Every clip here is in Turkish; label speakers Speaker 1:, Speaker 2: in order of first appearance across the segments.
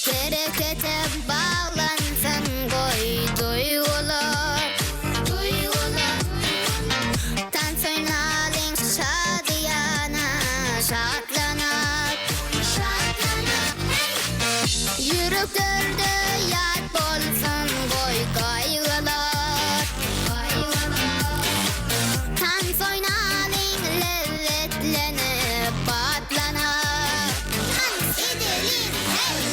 Speaker 1: Harekete bağlansın duygular Tansiyonaling şadiyana şatlanak Yüreklerde yad bolsun kaygılar Tansiyonaling lezzetlenip patlanak Dans edelim hey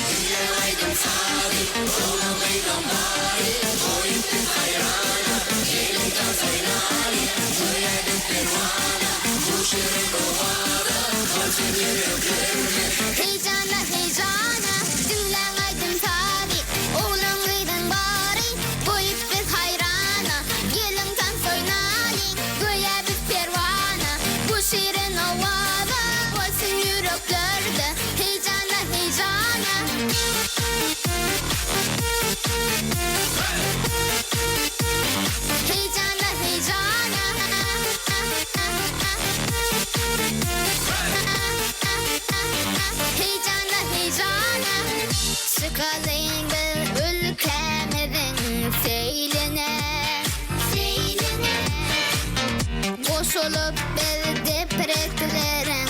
Speaker 1: Heyecana heyecana Dülen aydın tari Oğlum gıydın bari Boyup biz hayrana Gelin tansiyonaling Göğe biz pervana Bu şirin ovada Olsun yüreklerde Heyecana heyecana Heyecana heyecana Heyecana heyecana Çıkalayım bir ülkemizin seyline Koşulup bir depreslerin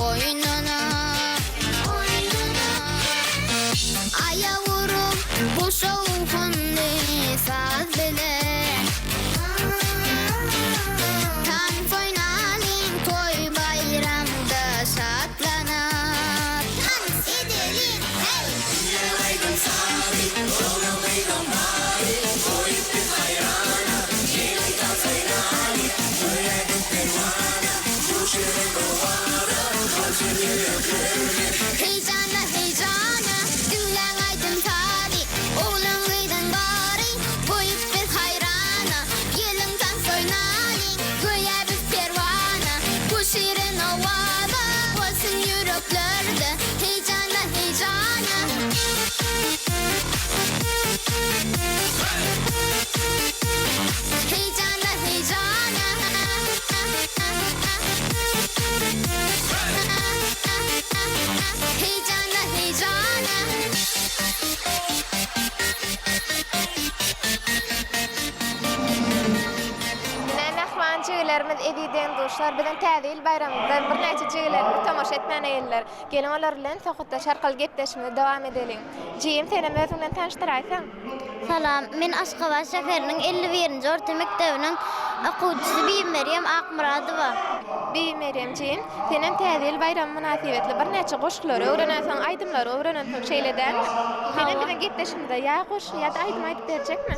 Speaker 1: oyununa Aya vurup bu şovkunlu saz bile Tansiyonaling toy bayramda şatlanar Dans edelim hey Heyecana heyecana Dülen aydın tari Oğlum gıydın bari Boyup biz hayrana Gelin tansiyonaling Göğe biz pervana Bu şirin ovada Olsun yüreklerde Heyecana heyecana Heyecana heyecana Heyecana heyecana
Speaker 2: Jiglerimiz ediden dostlar bilen täzil bayramda bir näçe jiglerimiz tamaşa etmän eýler. Gelin olar bilen sohutda şarkal gepleşmede dowam edelim. Jim seni özüň bilen tanıştyraýsan.
Speaker 3: Salam, men Aşgabat şäheriniň 51-nji orta mekdebiniň okuwçysy Meryem Akmuradowa.
Speaker 2: Meryem Jim, senin täzil bayram münasibetli bir näçe goşuklar öwrenäsiň, aýdymlar öwrenäsiň şeýleden. Senin bilen gepleşmede ýa goş ýa-da aýdym aýdyp berjekmi?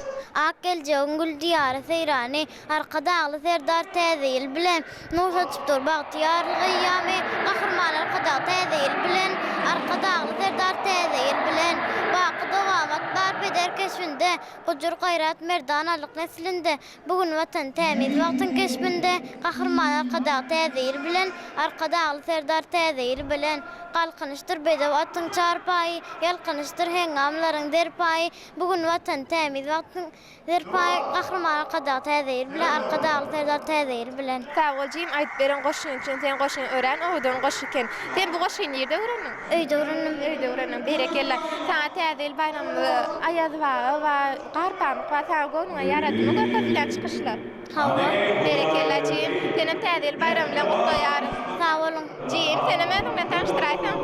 Speaker 3: Ak geljeğin gül diyarı seyrani, arka dağlı serdar täzeyil bilen, nuş açıp dur bahtiyar gıyyami, kahırman arkada täzeyil bilen, arka dağlı serdar täzeyil bilen, bakı dovamak darp eder keşfinde, kucur gayrat merdanalık neslinde, bugün vatan temiz vaktın keşfinde, kahırman arkada täzeyil bilen, arka dağlı serdar täzeyil bilen, kalkınıştır bedev atın çarpayı, yalkınıştır hengamların derpayı, bugün vatan temiz vaktın derpayı, kahraman arkada täzeyil bilen, arkada serdar täzeyil bilen.
Speaker 2: Sağ ol Jim, aýdyp beren goşuň üçin sen goşuň ören, oýdan goşy eken. Sen bu goşyny ýerde öwrendin?
Speaker 3: Öýde öwrendim.
Speaker 2: Öýde öwrendim. Berekella. Sana täzeyil bayramda aýazwa we garpan we sagonyňa ýaradymy görkezýän çykyşlar.
Speaker 3: Hawa.
Speaker 2: Berekella Jim, senem täzeyil bayram bilen gutlaýarys.
Speaker 3: Sağ olun.
Speaker 2: Jim, senem özüň bilen tanıştyraýsan.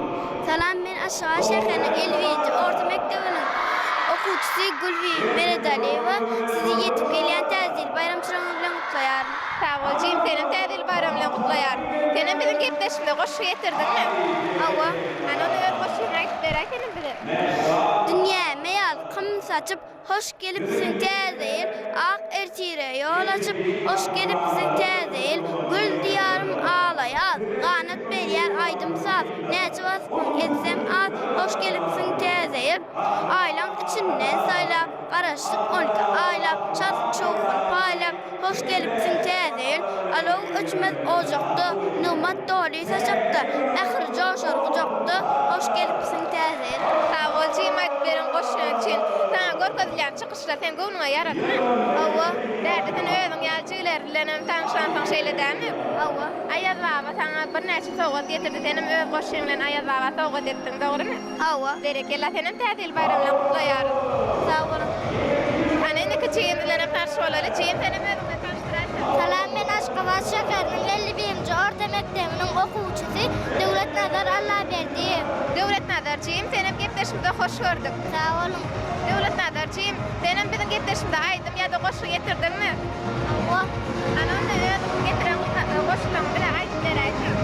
Speaker 3: Salam, men Aşgabat şäheriniň 51-nji orta mekdebiniň okuwçysy Gülvi Meredaliýewa. Sizi ýetip gelýän täzeyil bayramçylygyňyz bilen gutlaýarym.
Speaker 2: Sağ ol Jim, senem täzeyil bayram bilen gutlaýarys. Senem bilen gepleşmede goşy getirdinmi?
Speaker 3: Hawa.
Speaker 2: Ana öz goşyny aýdyp beräkenim bilen.
Speaker 3: Dünya meýal kym saçyp, hoş gelipsiň täzeyil, ak ertire ýol açyp, hoş gelipsiň täzeyil, gül diyarym ağlaýar, ganat berýär aýdym saz, näçe wasyp etsem az, hoş gelipsiň täzeyil, aýlaň içinden saýlap, garaşyk 12 aýlap, şat çoğun paýlap, hoş gelipsiň täzeyil, alow öçmez ojakdy, numat doly saçapdy, ähir joşar gujakdy, hoş gelipsiň täzeyil.
Speaker 2: Sağ ol Jim, aýdyp beren goşyň üçin. Sana görkezýän çykyşlar sen göwnüňe ýaratmy?
Speaker 3: Hawa.
Speaker 2: Däl bilenem tanışan şeýledämi?
Speaker 3: Hawa.
Speaker 2: Aýaz baba sana bir näçe sowgat getirdi. Senem öz goşyň bilen Aýaz baba sowgat etdiň, dogrymy?
Speaker 3: Hawa.
Speaker 2: Berekella senem täzeli bayramlaryň kutlaýar.
Speaker 3: Sağ olun.
Speaker 2: Ana indi kiçiğin bilen tanışyp bolary. Çiğin senem özüňe tanıştyraýsyn.
Speaker 3: Salam, men Aşgabat şäheriniň 51-nji orta mekdebiniň okuwçysy Döwlet Nazar Allaberdi.
Speaker 2: Döwlet Nazarçyym, senem gepleşimde hoş gördük.
Speaker 3: Sağ olun.
Speaker 2: Döwlet Nazarçyym, senem biziň gepleşimde aýdym ýa-da goşy getirdiňmi?
Speaker 3: Hawa.
Speaker 2: Ana onda özüň getiren goşylaryň bilen aýdyp beräýsin.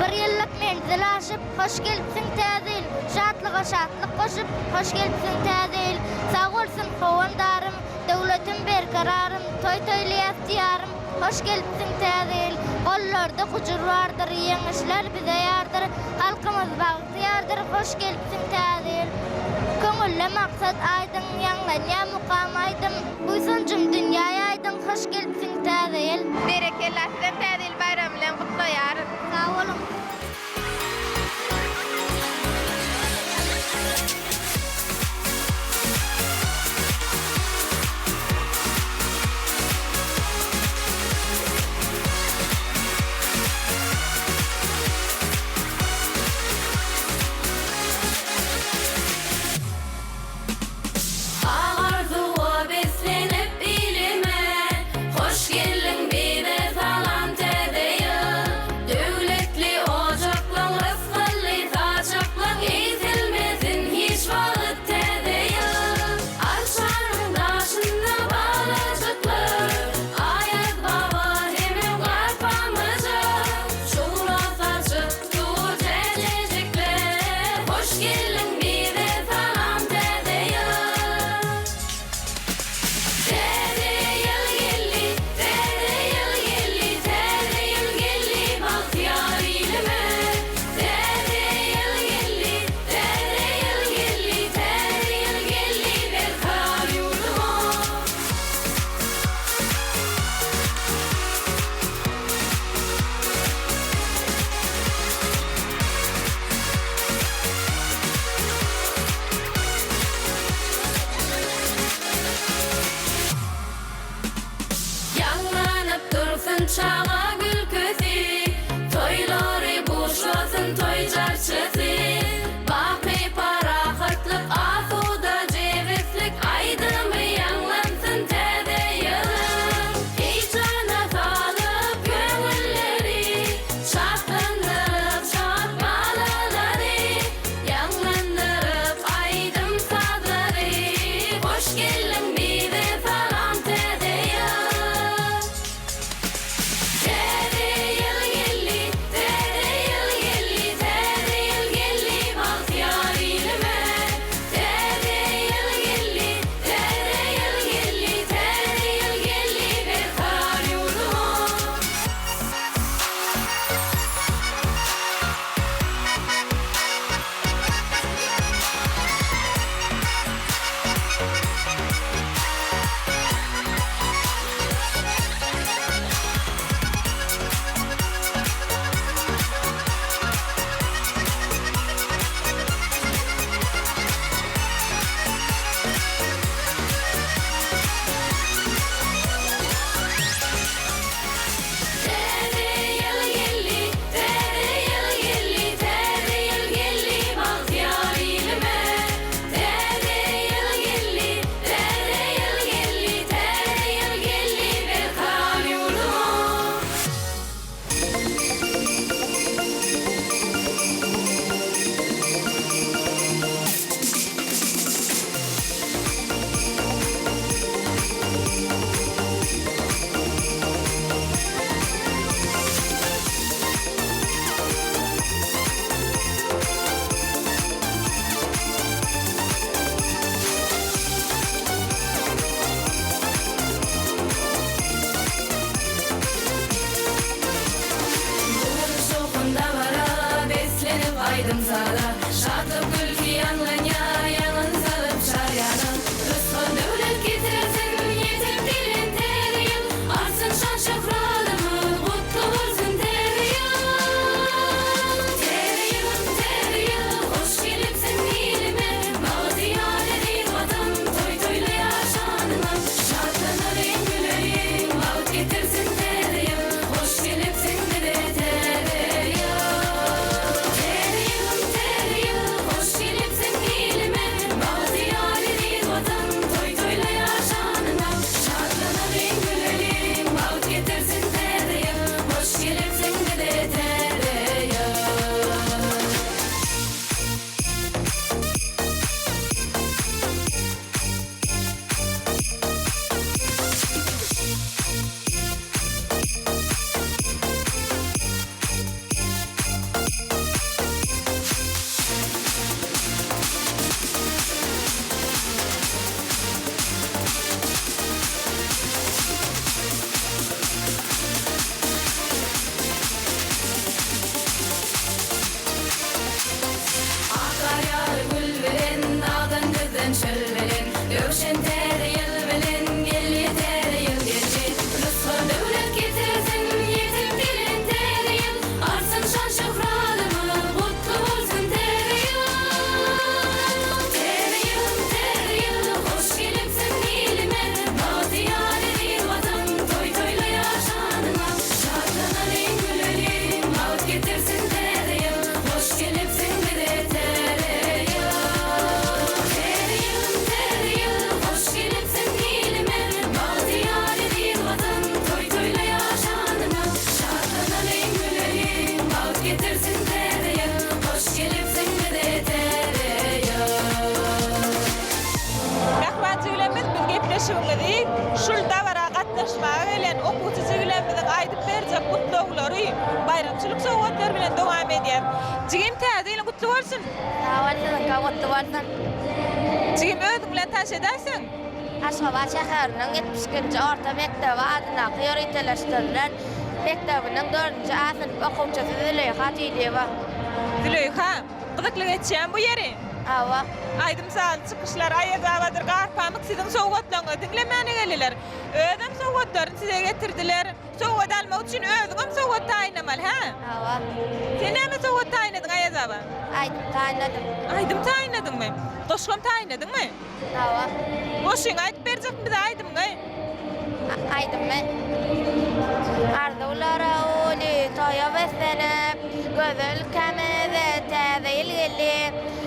Speaker 3: Bir ýyllyk menzil aşyp, hoş gelipsiň täzil. Şatlyga şatlyk goşup, hoş gelipsiň täzil. Sağ bolsun howandarym, döwletim berkararym, toy toýlaýar diýarym. Hoş gelipsiň täzil. Gollarda hujur bardyr, ýeňişler bize ýardyr. Halkymyz bagtyrdyr, hoş gelipsiň täzil. Köňülle maksat aýdyň, ýanglanýa mukam aýdym. Buýsunjum dünýäýe aýdyň, hoş gelipsiň täzil.
Speaker 2: Berekella sizem täzeli bayram bilen kutlaýar.
Speaker 3: Sağ olun.
Speaker 4: Arzuwa beslenip ilime, hoş gelin bize salam şul dawara gatnaşmaga gelen okuwçylar bilen aýdyp berjek gutlawlary, bayramçylyk sowgatlar bilen dowam edýär. Jigim täze gutly bolsun.
Speaker 2: Sağ olsun, bolsun.
Speaker 4: Jigim özüň bilen taş edersiň.
Speaker 2: Aşgabat şäheriniň 70-nji orta mektebi adyna ýöreteleşdirilen mektebiň 4-nji A sınıf okuwçysy Züleyha Diýdiýewa.
Speaker 4: Züleyha, gyzykly geçýän bu ýeri.
Speaker 2: Awa.
Speaker 4: Aýdym sal çykyşlar aýazabadyr garpamyk siziň sowgatlaryňy dinlemänä geldiler. Özüm sowgatlaryny size getirdiler. Sowgat almak üçin özüňem sowgat taýynamaly, ha?
Speaker 2: Awa.
Speaker 4: Sen näme sowgat taýynadyň aýazaba?
Speaker 2: Aýdym taýynadym.
Speaker 4: Aýdym taýynadyňmy? Goşgam taýynadyňmy?
Speaker 2: Awa.
Speaker 4: Goşyň aýdyp berjekmi bize aýdymmy?
Speaker 2: Aýdymmy? Arzulara oli toya besenip, gözül kemede täze ilgili,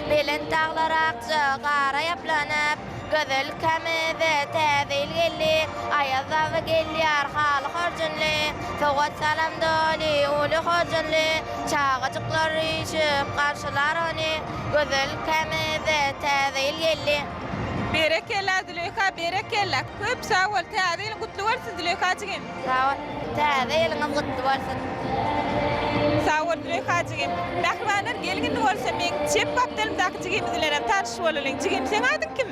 Speaker 2: bilen tağlar akça qara yaplanıp, gözül kemede täze ilgili, ayazawy gelýär haly horjunly, sowgat salam doli uly horjunly, çağajyklar işip qarşylar ony, gözül kemede täze ilgili.
Speaker 4: Berekella Züleyha, berekella. Köp sağ ol, täze gutly bolsun Züleyhajygym.
Speaker 2: Sağ ol, täze ýylyňyz gutly bolsun.
Speaker 4: Sağ ol Züleyhajygym. Bahwanar gelgin bolsa men çep bapdalyň jigim bilen tanış bolalyň. Jigim sen aýdyň kim?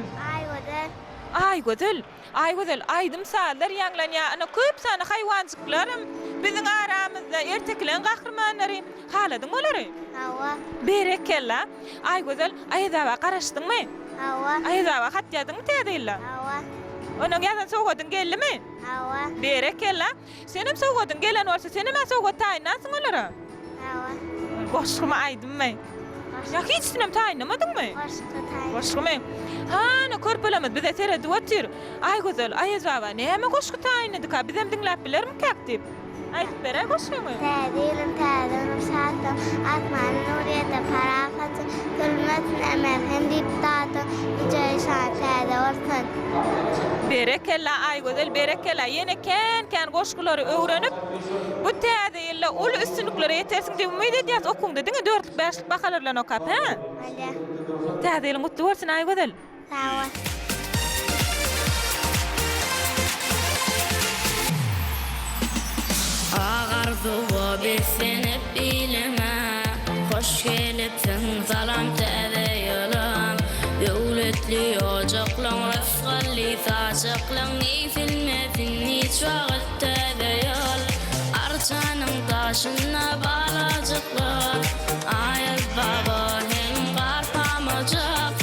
Speaker 3: Aýgözel.
Speaker 4: Aýgözel, aýdym sağlar ýanglanýa. Ana köp sany haýwançyklaryň biziň aramyzda erteklen gahrmanlary haladyň bolary.
Speaker 3: Awa.
Speaker 4: Berekella. Aýgözel, aýdaba garaşdyňmy?
Speaker 3: Awa.
Speaker 4: Aýdaba hat ýazyňmy täzeýle?
Speaker 3: Awa.
Speaker 4: Onuň ýazan sowgatyň geldimi?
Speaker 3: Awa.
Speaker 4: Berekella. Senem sowgatyň gelen bolsa senem sowgat taýynasyn olara.
Speaker 3: Awa.
Speaker 4: Goşgyma aýdymmy? Ya hiç sinem taýynamadyňmy? Goşgymy? Hana körpelemez bize teredi otyr. Aýgözel, aýazaba näme goşgy taýynadyk? Bizem diňläp bilermi käktip? Aýdyp bere goşgymy?
Speaker 3: Täzeýilim täzeýilim şahatym, atman nuriyete parafatı, kılmetin emem hem diptatı, icay şan täze bolsun.
Speaker 4: Berekella Aýgözel, berekella. Ýene kän goşgulary öwrenip, bu täzeýille ul üstünlikleri ýetersiň diýip umyt edýäs. Okuňda diňe 4-lik 5-lik bakalarlan okap, ha?
Speaker 3: Hadi.
Speaker 4: Täzeýil mutly bolsun Aýgözel.
Speaker 3: Sağ ol.
Speaker 5: Ağardığı besenip bilime, hoş gelipsin salam täzeýilim. Döwletli ojaklaň rıfgalli saçaklaň nifilmesin hiç wagt täzeýil. Arçanyň taşyna balajyklar, aýaz baba hem garpamajak.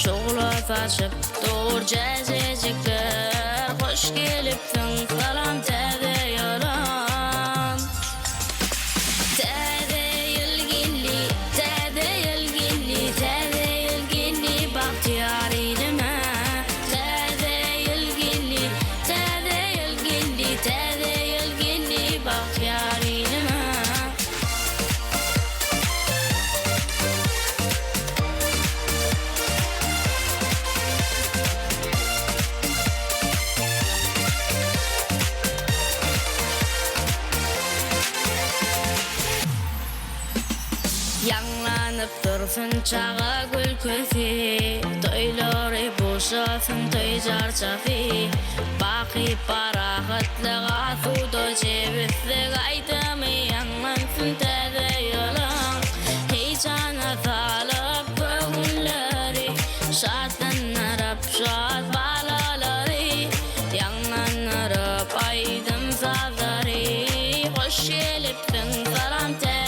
Speaker 5: Şoğla saçıp dur jejejikler, hoş gelipsin salam täzeýilim. Yanlanıp dursun çağa gül köfi, toylary boşasın toyjar çafi. Bakip parahatlyga sudo jebislik aýdymy yanlansın täzeýilim. Heýjana salyp köňülleri, şadlanýaryp şad balalary. Yanlanýaryp aýdym sazary, hoş gelipsiň salam täzeýilim.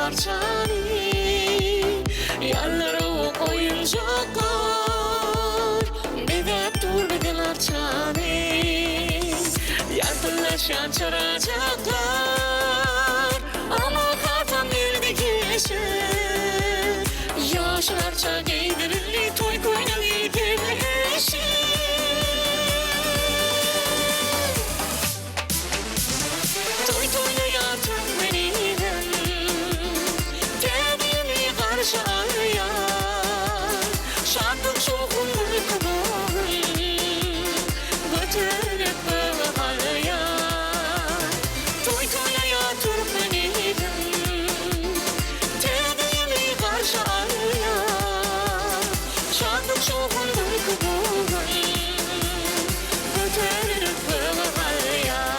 Speaker 5: parçani Yarları oyuncaklar Bidep dur bidiler çani Yardımlaşan çaracaklar Ama kafam nerede geçer Yaşlarca giydirilli toy koynalı gevleşir Toy toyla yatın benim Dediğimi karşı arayan Şarkım çoğun uykumun Götürüp bağlayan Toy toyla yatın benim Dediğimi karşı arayan Şarkım çoğun uykumun Götürüp bağlayan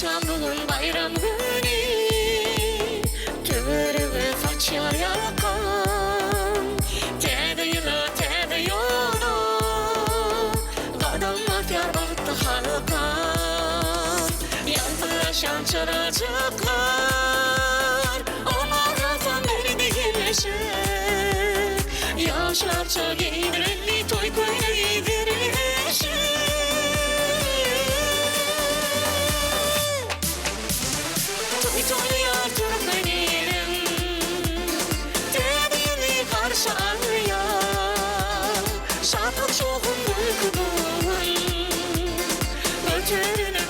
Speaker 5: Çamlı'nın bayram günü Tüvürüğü kaçar yakan Tede yıla tede yola Kadınlar yar baktı halkan Yantılaşan çaracaklar Ama kafam nerede yerleşir Yaşlarca giydirilli toy koyuna giydirilişir Toylu yardım benim Dediğimi karşı arayan Şarkım çoğun uykumun Götürünüp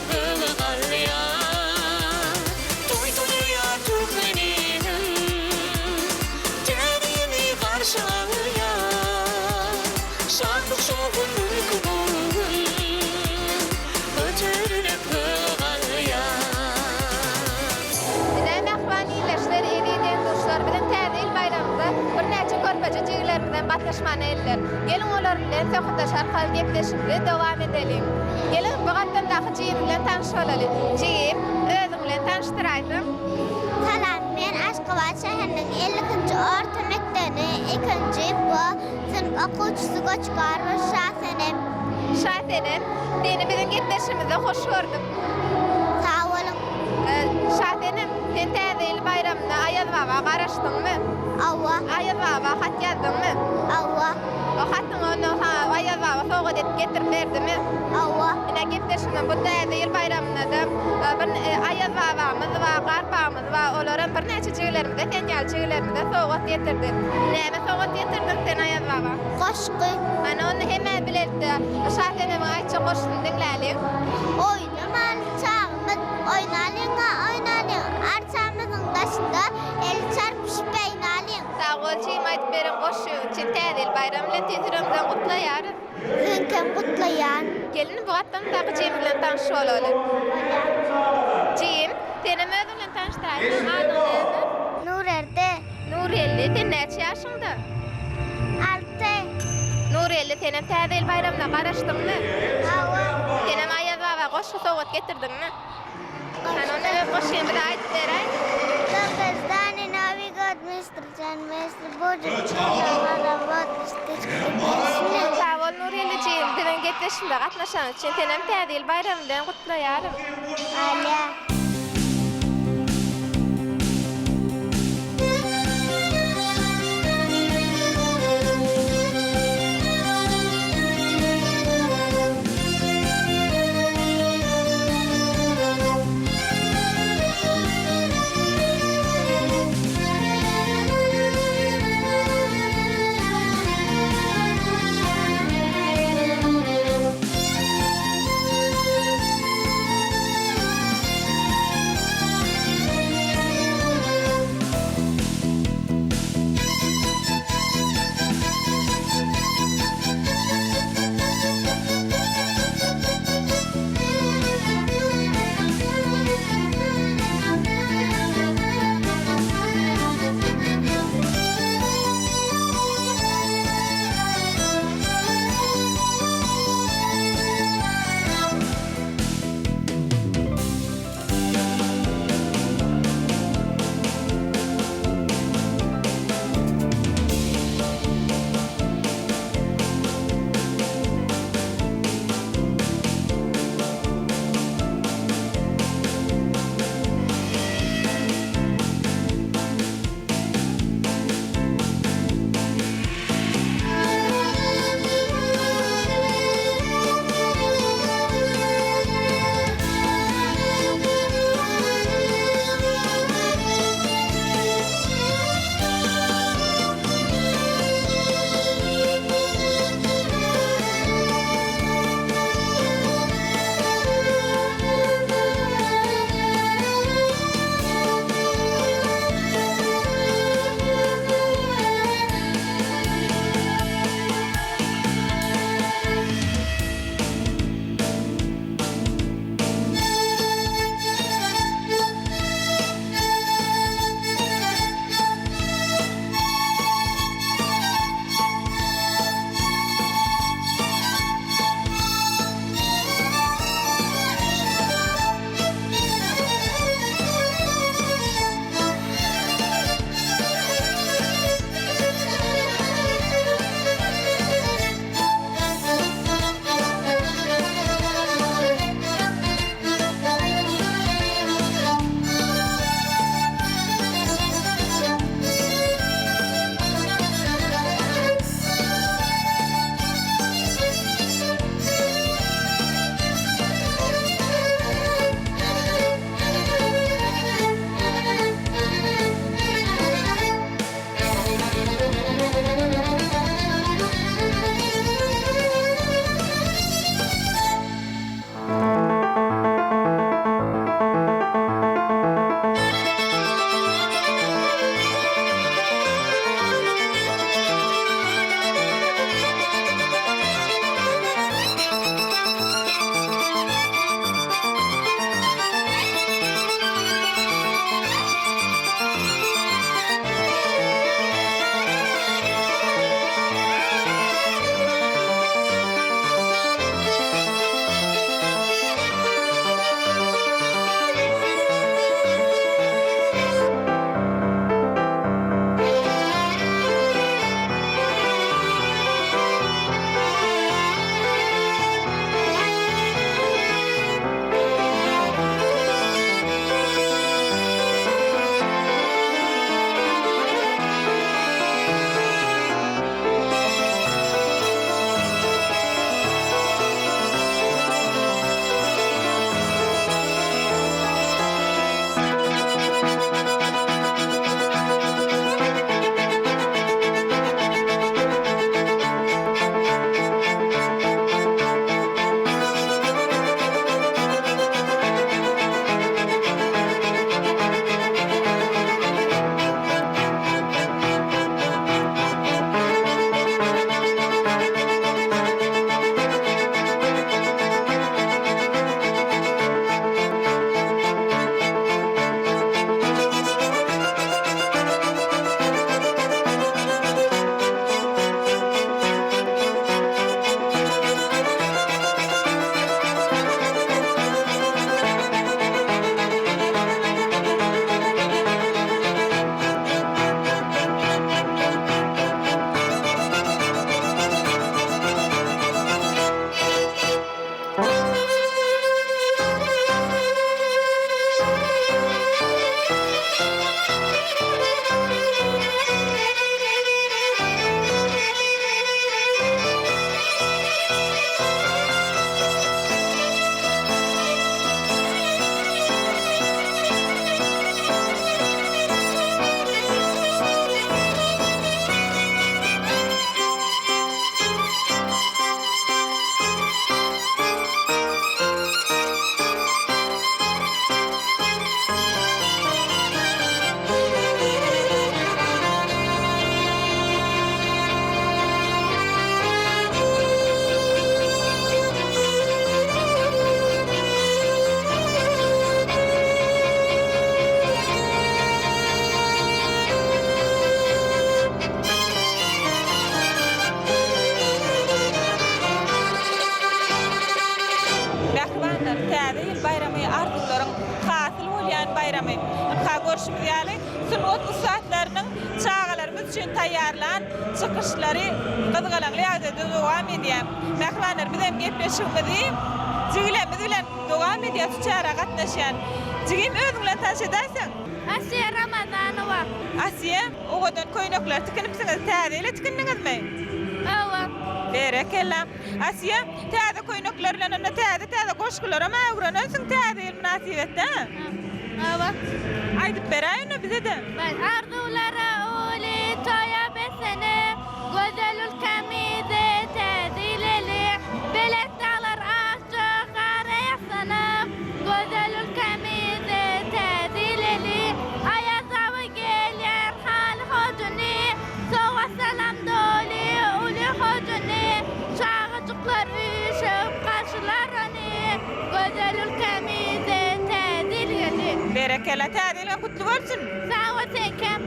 Speaker 5: bağlayan Toylu yardım benim Dediğimi karşı arayan Şarkım çoğun uykumun Götürünüp bağlayan
Speaker 2: Iyileşler, iyiliğinden dostlar bilen täze il bayramında bir näçe körpeje jiglerimizden gatnaşmany eller. Gelin olar bilen söhbetleşer, hal gepleşipli dowam edelim. Gelin bu gatnamdaky jigim bilen tanışyp olaly. Jigim, özüň bilen tanıştyraýsam.
Speaker 3: Salam, men Aşgabat şäheriniň 50-nji orta mekdebine 2-nji B sınıf okuwçysy Göçkar Şasenem.
Speaker 2: Şasenem, seni bilen gepleşimizde hoş gördüm.
Speaker 3: Sağ olun.
Speaker 2: Şasenem, sen täze il bayramynda Aýaz baba garaşdyňmy?
Speaker 3: Awa,
Speaker 2: Aýaz baba hat ýazdyňmy?
Speaker 3: awa,
Speaker 2: O hatyň onu Aýaz baba sowgat edip getirip berdimi?
Speaker 3: awa.
Speaker 2: Ine gepleşimden bu täze il bayramynda da bir Aýaz babamyz we garpamyz we olaram bir näçe jiglerimizde, tenjal jiglerimizde sowgat getirdi. Näme sowgat getirdiň sen Aýaz baba?
Speaker 3: Goşky,
Speaker 2: Ana onu hemme bilerdi. Şahtenem aýtsa goşdun dinläli.
Speaker 3: oynaman çağımız, oynalyňa oynalyň. Arçamyzyň daşynda el çarpyşyp beýnalyň.
Speaker 2: Sağ ol, çiğim aýtyp beren goşu üçin täze il bayram bilen teziremizden gutlaýarys.
Speaker 3: Hünküm kutlayan.
Speaker 2: Gelin bu gatnamdaky çiğim bilen tanışyp olaly. Çiğim, senem özüň bilen tanıştyraýsam, adyň näme?
Speaker 3: Nurerde,
Speaker 2: Nurelli, sen näçe ýaşyňda?
Speaker 3: 6.
Speaker 2: Nurelli, senem täze il bayramyna garaşdyňmy?
Speaker 3: Awa,
Speaker 2: Senem Aýaz baba goşgy sowgat getirdiňmi? Ana onu goşyň bir aýtyp beräý.
Speaker 3: Kırgızstani Navi God Mr. Can Mr. Bojuk Çağlar Avod Mr.
Speaker 2: Sağ ol Nurelli'ciğim, bilen gepleşimde gatnaşan üçin senem täze il bayram bilen gutlaýarym.
Speaker 3: Ala.
Speaker 4: Ramazan bayramı. Ha görüşüp ýaly sunnet usatlarynyň çağalarymız üçin taýýarlan çykyşlary gyzgalanlykda dowam edýär. Mehmanlar bilen gepleşýärdi. Jigilemiz bilen dowam edýär çara gatnaşýan. Jigim özüňle taşydaýsyň.
Speaker 2: Asiye Ramazanowa.
Speaker 4: Asiye, oňadan köýnekler tikinipsiňiz, täzeyle tikindiňizmi?
Speaker 2: Awa.
Speaker 4: Berekella. Asiye, täze köýnekler bilen onda täze goşgulara mägrenesiň täze münasibetde.
Speaker 2: Awa.
Speaker 4: Aýdyp berýärmi bize de?
Speaker 2: Ben arzulara oli toya besene gözelül kemize tedileli belet dağlar ağaçça karayasana gözelül kemize tedileli ayazavı gelyer hal hoduni sova salam doli uli hoduni çağıcıklar üşüp karşılarını gözelül kemize tedileli
Speaker 4: Berekella, täzeyle kutlu bolsun.
Speaker 2: sağ ol tekem.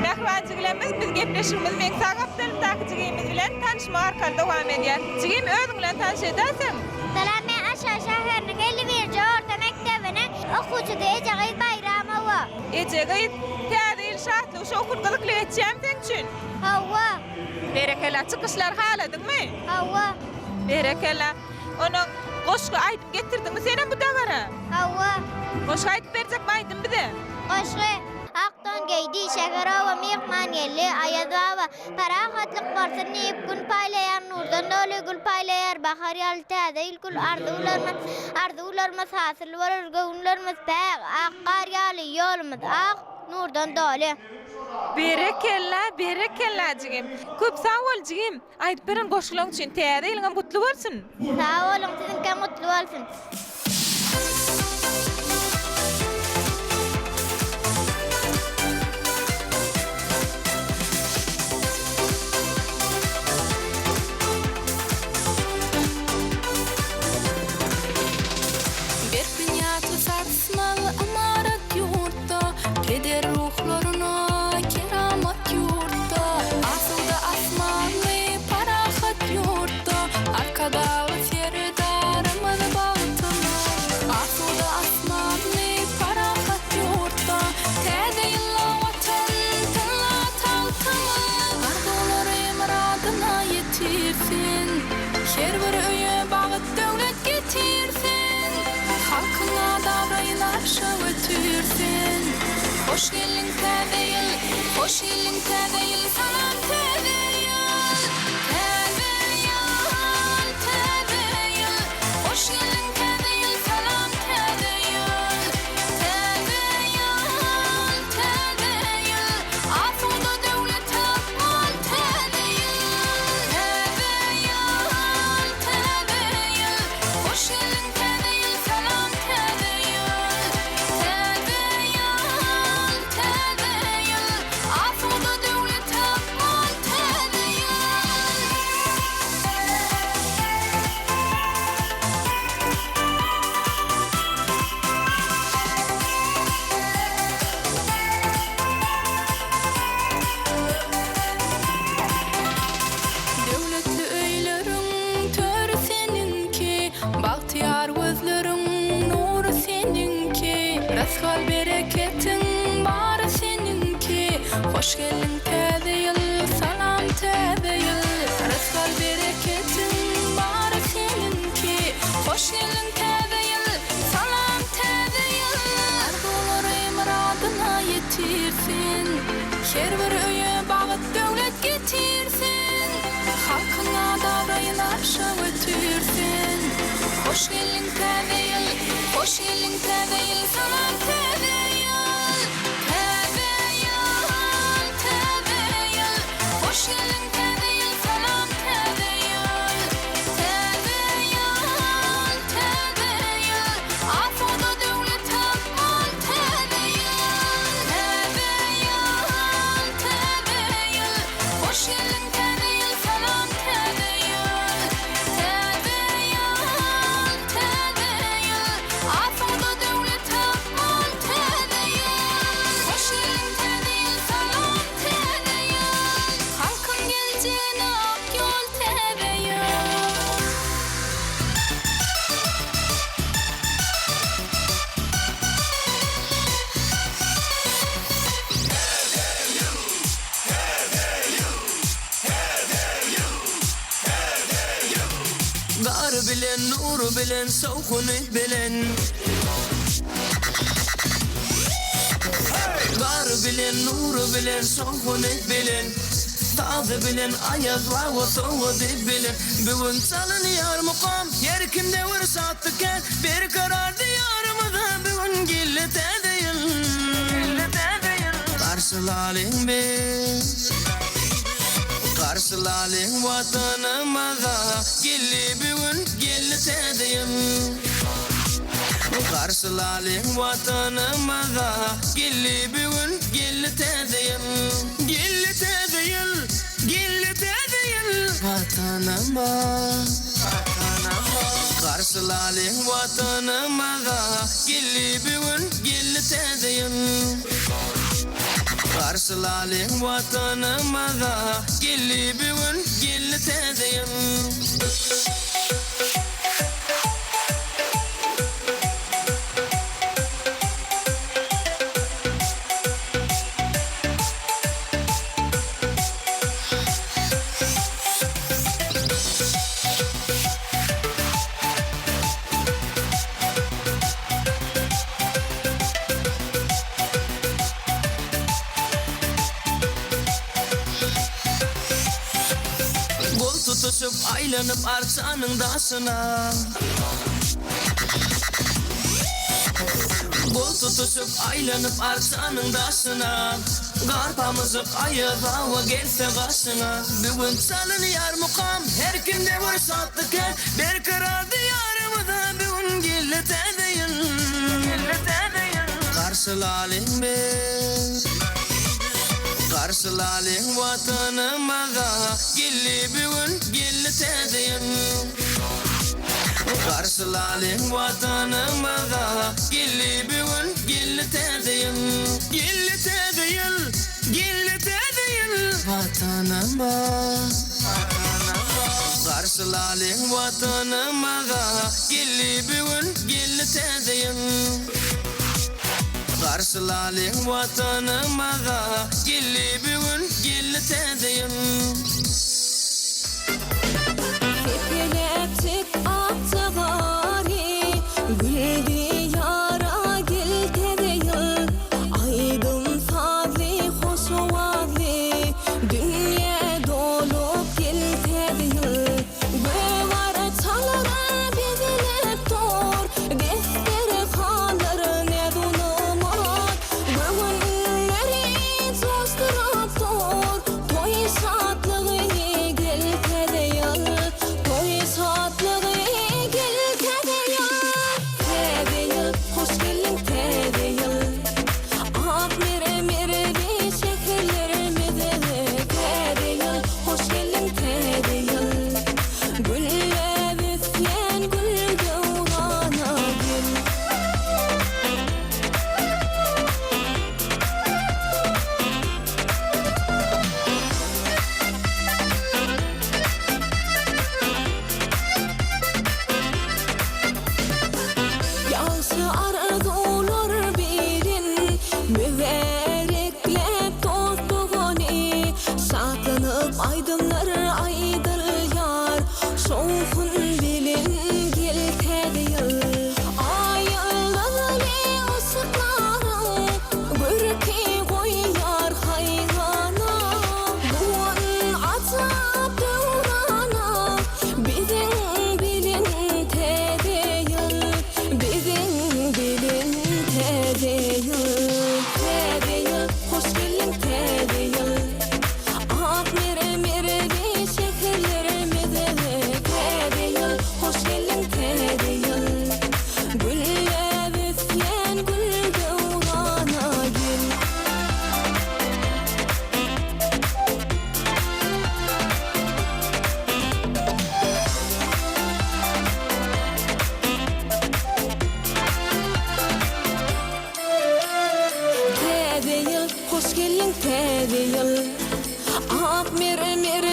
Speaker 4: Mehmançylarymyz biz gepleşigimiz Meksa Gaptalyň takipçilerimiz bilen tanışma arkaly dowam edýär. Jigim özüň bilen tanışýarsyň.
Speaker 3: Salam, men Aşa şäheriniň 51-nji orta mektebiniň okuwçysy Ejegit Bayramowa.
Speaker 4: Ejegit, täze ýyl şahtly şu okurgalyk etjäm sen üçin.
Speaker 3: Hawa,
Speaker 4: Berekella, çykyşlar haladyňmy?
Speaker 3: hawa,
Speaker 4: Berekella. Onuň goşgy aýdyp getirdiňmi senen bu dagara?
Speaker 3: hawa.
Speaker 4: Goşgy aýdyp berjekmi aýdym bize?
Speaker 3: Qoşgy Akton geydi şekerowa mehman geldi ayazawa parahatlyk barsa nip gün paýlaýan nurdan doly gül paýlaýar bahar ýaly täze ilkul arzularymyz hasyl bolar göwnlerimiz päg akkar ýaly ýolumyz ak nurdan doly.
Speaker 4: Berekella jigim. Köp sag bol jigim. Aýdyp beren goşgylaryň üçin täze ýylyň gutly bolsun.
Speaker 3: Sağ olun, sizinki mutlu olsun.
Speaker 1: Amarat yurtta, peder ruhlarına keramat yurtta, asılda asmanlı parahat yurtta, arkadağı ferdarımız bağıtına. Asılda asmanlı parahat yurtta, täze yılla vatan tınla taltımı, arzuları muradına yetirsin, her bir öýe bağıt döwlet getirsin, halkyna davraylar şöw ötürsin. Hoş gelin täze ýyl, hoş gelin täze ýyl, salam täze ýyl, täze ýyl, täze ýyl, hoş gelin täze ýyl, salam täze ýyl, täze ýyl, täze ýyl, asuda döwlet tapmal täze ýyl, täze ýyl, täze ýyl, hoş gelin täze ýyl, salam täze ýyl, täze ýyl, täze ýyl, asuda döwlet tapmal täze ýyl. Döwletli öýleriň töri seninki, bagtyar gözleriň nury seninki, rasgal bereketiň bary seninki, hoş gelin täze ýyl, salam täze ýyl, rasgal bereketiň bary seninki, hoş gelin täze ýyl, salam täze ýyl, arzulary muradyna yetirsin, her bir öýe bagyt döwlet getirsin, halkyna davraylar şöw ötürsin. Hoş gelin täze ýyl, hoş gelin täze ýyl, salam täze ýyl, täze ýyl, täze ýyl, hoş gelin täze ýyl, salam täze ýyl, täze ýyl, täze ýyl, asuda döwlet tapmal täze ýyl, täze ýyl, täze ýyl, hoş gelin täze ýyl, salam täze ýyl, täze ýyl, täze ýyl, asuda döwlet tapmal
Speaker 6: bilen nur bilen sowkuny bilen Gar bilen nur bilen sowkuny bilen Taze bilen ayaz wa soğudu bilen Bugün çalın yar mukam yer kimde var sattıken Bir karar diyarımda bugün gillete değil Karşılalım biz Karşılalım vatanımıza Gilli bugün gillete değil Karşılalım vatanımıza Gilli bugün gillete değil Gillete değil Gillete değil Vatanıma Karşılalım vatanımıza Gilli bugün gillete değil Karşılalım vatanımıza Gilli bugün gillete değil Tutuşup aylanıp arsanın dasına Kol tutuşup aylanıp arsanın dasına Garpamızıp ayız hava gelse karşına Bugün çalın yar mukam her kimde var sattıken Bir karar diyarımıza bugün gillete değil Karşılalım biz Karşılalım vatanımıza Gilli bugün gillete değil Karşılalım vatanımıza Gilli bugün gillete değil Gillete değil Gillete değil Vatanıma Karşılalım vatanımıza Gilli bugün gillete değil Karşılalım vatanımıza Gilli bugün gillete değil
Speaker 7: Tepeleptik aktagari Güldi yara gilte değil Aydın fadli hoşuvadli Dünya dolup gilte değil Gövar çalara bizilip dur Defteri kalır ne dunumat Göğünleri tosturup dur Toy satlığı gilte değil Toy satlığı gilte değil Tedeyil, hoş geldin tedeyil Akmire mireli şekerlerimize Tedeyil, hoş geldin tedeyil Gülle büsyen gül gevana gül Yağsı arzular birin Müvereklep dostluğuni Saklanıp aydınlar aydır yar Şoğun bilin gilte değil Ayılalı ısıklarım Gürki koyar hayrana Buğun atıp dövrana Bizim bilin te değil Bizim bilin te değil Hoş geldin te değil Akmire mireli şekerlerimize te değil Hoş geldin te değil Gülle büsyen gül gevana gül Tedeyil, hoş geldin tedeyil Akmire mireli